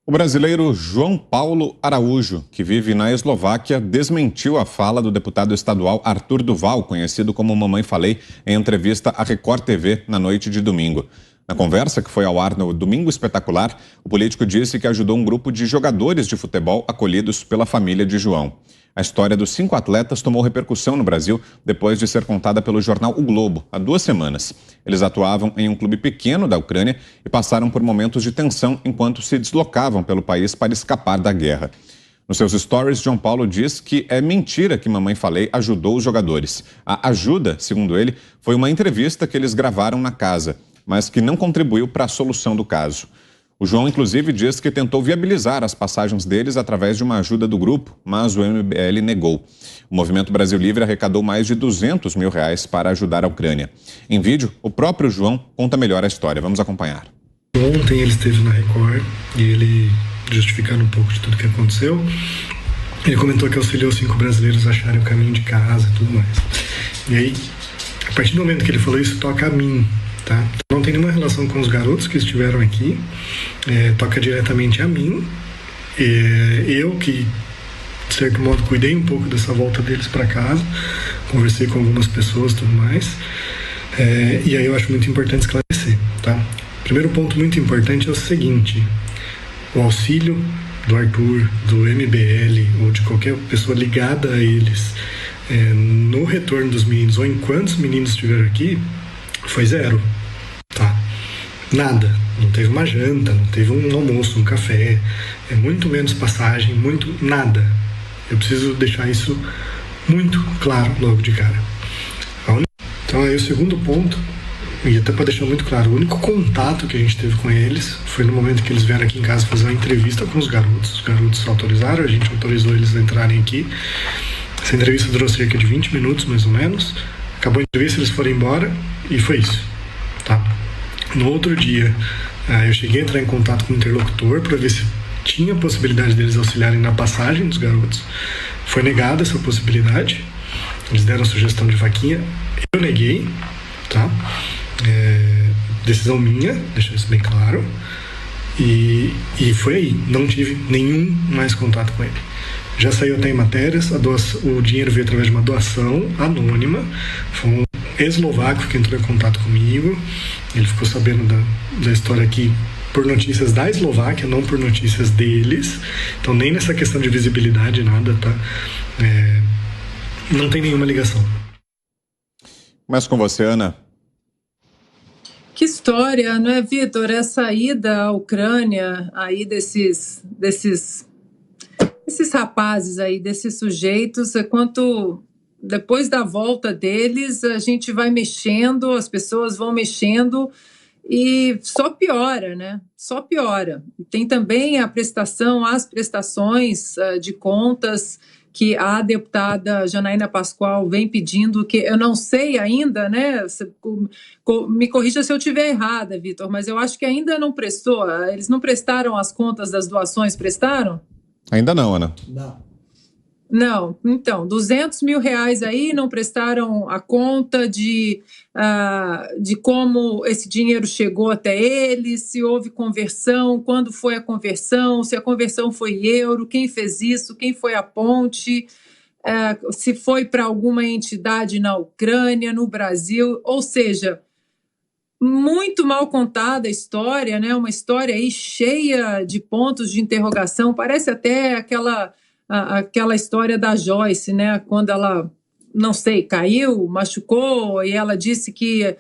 O brasileiro João Paulo Araújo, que vive na Eslováquia, desmentiu a fala do deputado estadual Arthur Duval, conhecido como Mamãe Falei, em entrevista à Record TV na noite de domingo. Na conversa que foi ao ar no Domingo Espetacular, o político disse que ajudou um grupo de jogadores de futebol acolhidos pela família de João. A história dos 5 atletas tomou repercussão no Brasil depois de ser contada pelo jornal O Globo, há 2 semanas. Eles atuavam em um clube pequeno da Ucrânia e passaram por momentos de tensão enquanto se deslocavam pelo país para escapar da guerra. Nos seus stories, João Paulo diz que é mentira que Mamãe Falei ajudou os jogadores. A ajuda, segundo ele, foi uma entrevista que eles gravaram na casa, mas que não contribuiu para a solução do caso. O João, inclusive, diz que tentou viabilizar as passagens deles através de uma ajuda do grupo, mas o MBL negou. O Movimento Brasil Livre arrecadou mais de R$200 mil para ajudar a Ucrânia. Em vídeo, o próprio João conta melhor a história. Vamos acompanhar. Ontem ele esteve na Record e ele, justificando um pouco de tudo que aconteceu, ele comentou que auxiliou 5 brasileiros a acharem o caminho de casa e tudo mais. E aí, a partir do momento que ele falou isso, toca a mim. Tá? Não tem nenhuma relação com os garotos que estiveram aqui, toca diretamente a mim. Eu que, de certo modo, cuidei um pouco dessa volta deles para casa, conversei com algumas pessoas e tudo mais, e aí eu acho muito importante esclarecer. Tá? Primeiro ponto muito importante é o seguinte: o auxílio do Arthur, do MBL ou de qualquer pessoa ligada a eles no retorno dos meninos ou enquanto os meninos estiveram aqui foi zero. Tá? Nada. Não teve uma janta, não teve um almoço, um café, muito menos passagem, nada. Eu preciso deixar isso muito claro logo de cara. Então aí o segundo ponto, e até para deixar muito claro, o único contato que a gente teve com eles foi no momento que eles vieram aqui em casa fazer uma entrevista com os garotos. Os garotos autorizaram, a gente autorizou eles a entrarem aqui. Essa entrevista durou cerca de 20 minutos, mais ou menos. Acabou a entrevista, eles foram embora e foi isso. Tá? No outro dia, eu cheguei a entrar em contato com o interlocutor para ver se tinha possibilidade deles auxiliarem na passagem dos garotos. Foi negada essa possibilidade. Eles deram sugestão de vaquinha. Eu neguei. Tá? Decisão minha, deixar isso bem claro. E foi aí. Não tive nenhum mais contato com ele. Já saiu até em matérias, o dinheiro veio através de uma doação anônima. Foi um eslovaco que entrou em contato comigo. Ele ficou sabendo da história aqui por notícias da Eslováquia, não por notícias deles. Então nem nessa questão de visibilidade, nada, tá? Não tem nenhuma ligação. Mas com você, Ana. Que história, não é, Vitor? Essa ida à Ucrânia, aí desses rapazes aí, desses sujeitos, quanto depois da volta deles, a gente vai mexendo, as pessoas vão mexendo e só piora, né? Só piora. E tem também as prestações de contas que a deputada Janaína Pascoal vem pedindo, que eu não sei ainda, né? Me corrija se eu estiver errada, Vitor, mas eu acho que ainda não prestou. Eles não prestaram as contas das doações, prestaram? Ainda não, Ana. Não, então, R$200 mil aí, não prestaram a conta de como esse dinheiro chegou até eles, se houve conversão, quando foi a conversão, se a conversão foi euro, quem fez isso, quem foi a ponte, se foi para alguma entidade na Ucrânia, no Brasil, ou seja, muito mal contada a história, né? Uma história aí cheia de pontos de interrogação, parece até aquela história da Joyce, né? Quando ela, não sei, caiu, machucou, e ela disse que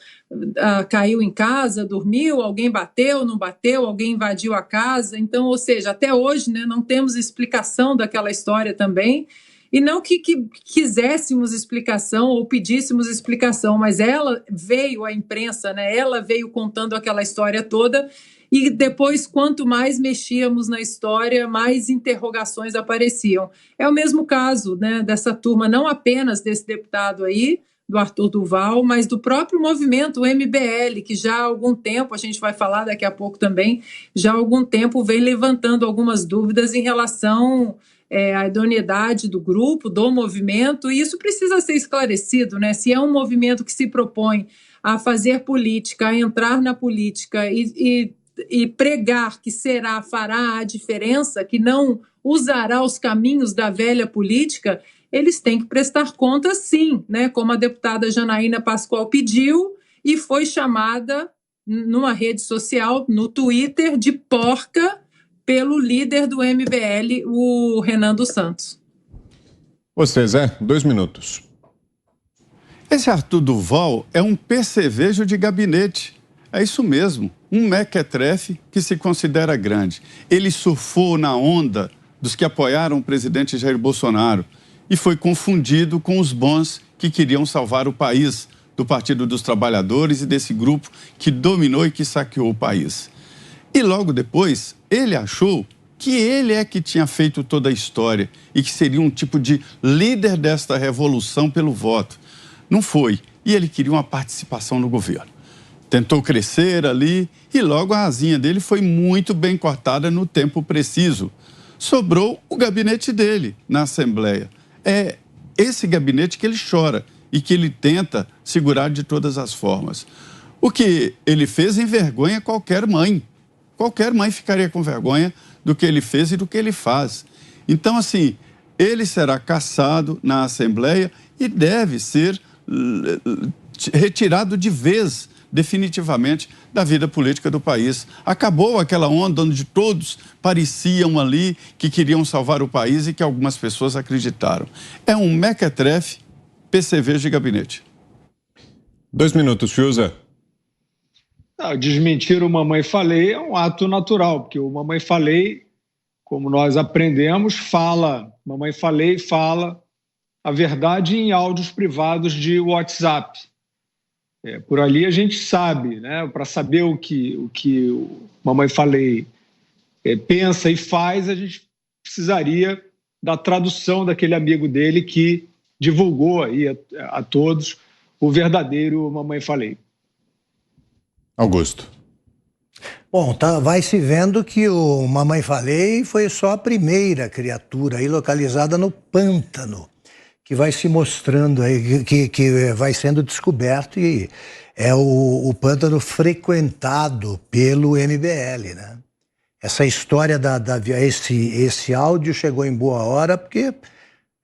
caiu em casa, dormiu, alguém bateu, não bateu, alguém invadiu a casa. Então, ou seja, até hoje, né, não temos explicação daquela história também. E não que quiséssemos explicação ou pedíssemos explicação, mas ela veio à imprensa, né? Ela veio contando aquela história toda, e depois, quanto mais mexíamos na história, mais interrogações apareciam. É o mesmo caso, né, dessa turma, não apenas desse deputado aí, do Arthur Duval, mas do próprio movimento, o MBL, que já há algum tempo, a gente vai falar daqui a pouco também, já há algum tempo vem levantando algumas dúvidas em relação a idoneidade do grupo, do movimento, e isso precisa ser esclarecido, né? Se é um movimento que se propõe a fazer política, a entrar na política e e pregar que fará a diferença, que não usará os caminhos da velha política, eles têm que prestar conta sim, né? Como a deputada Janaína Pascoal pediu e foi chamada numa rede social, no Twitter, de porca pelo líder do MBL, o Renan dos Santos. Você, Zé, 2 minutos. Esse Arthur Duval é um percevejo de gabinete. É isso mesmo, um mequetrefe que se considera grande. Ele surfou na onda dos que apoiaram o presidente Jair Bolsonaro e foi confundido com os bons que queriam salvar o país, do Partido dos Trabalhadores e desse grupo que dominou e que saqueou o país. E logo depois, ele achou que ele é que tinha feito toda a história e que seria um tipo de líder desta revolução pelo voto. Não foi. E ele queria uma participação no governo. Tentou crescer ali e logo a asinha dele foi muito bem cortada no tempo preciso. Sobrou o gabinete dele na Assembleia. É esse gabinete que ele chora e que ele tenta segurar de todas as formas. O que ele fez envergonha qualquer mãe. Qualquer mãe ficaria com vergonha do que ele fez e do que ele faz. Então, assim, ele será cassado na Assembleia e deve ser retirado de vez, definitivamente, da vida política do país. Acabou aquela onda onde todos pareciam ali que queriam salvar o país e que algumas pessoas acreditaram. É um mequetrefe, PCV de gabinete. 2 minutos, Fiuza. Desmentir o Mamãe Falei é um ato natural, porque o Mamãe Falei, como nós aprendemos, Mamãe Falei fala a verdade em áudios privados de WhatsApp. Por ali a gente sabe, né? Para saber o que o Mamãe Falei pensa e faz, a gente precisaria da tradução daquele amigo dele que divulgou aí a todos o verdadeiro Mamãe Falei. Augusto. Bom, vai se vendo que o Mamãe Falei foi só a primeira criatura aí localizada no pântano, que vai se mostrando aí, que vai sendo descoberto, e é o pântano frequentado pelo MBL, né? Essa história esse áudio chegou em boa hora porque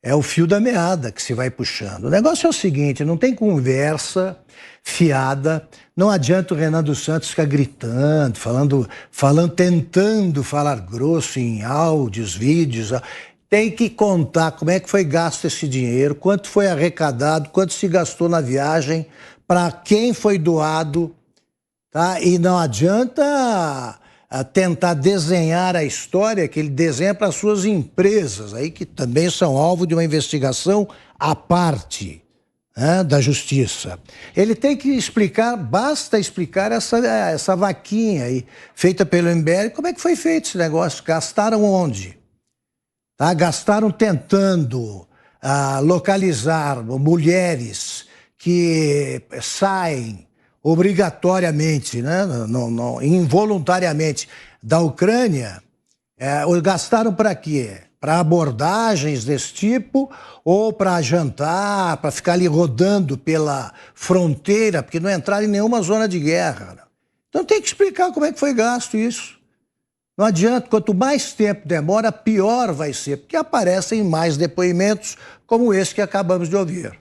é o fio da meada que se vai puxando. O negócio é o seguinte, não tem conversa fiada, não adianta o Renan dos Santos ficar gritando, tentando falar grosso em áudios, vídeos. Tem que contar como é que foi gasto esse dinheiro, quanto foi arrecadado, quanto se gastou na viagem, para quem foi doado, tá? E não adianta tentar desenhar a história que ele desenha para suas empresas, aí que também são alvo de uma investigação à parte, né, da justiça. Ele tem que explicar, basta explicar essa vaquinha aí, feita pelo MBL, como é que foi feito esse negócio, gastaram onde? Tá? Gastaram tentando localizar mulheres que saem obrigatoriamente, né, involuntariamente da Ucrânia. Gastaram para quê? Para abordagens desse tipo ou para jantar, para ficar ali rodando pela fronteira, porque não entraram em nenhuma zona de guerra. Né? Então tem que explicar como é que foi gasto isso. Não adianta, quanto mais tempo demora, pior vai ser, porque aparecem mais depoimentos como esse que acabamos de ouvir.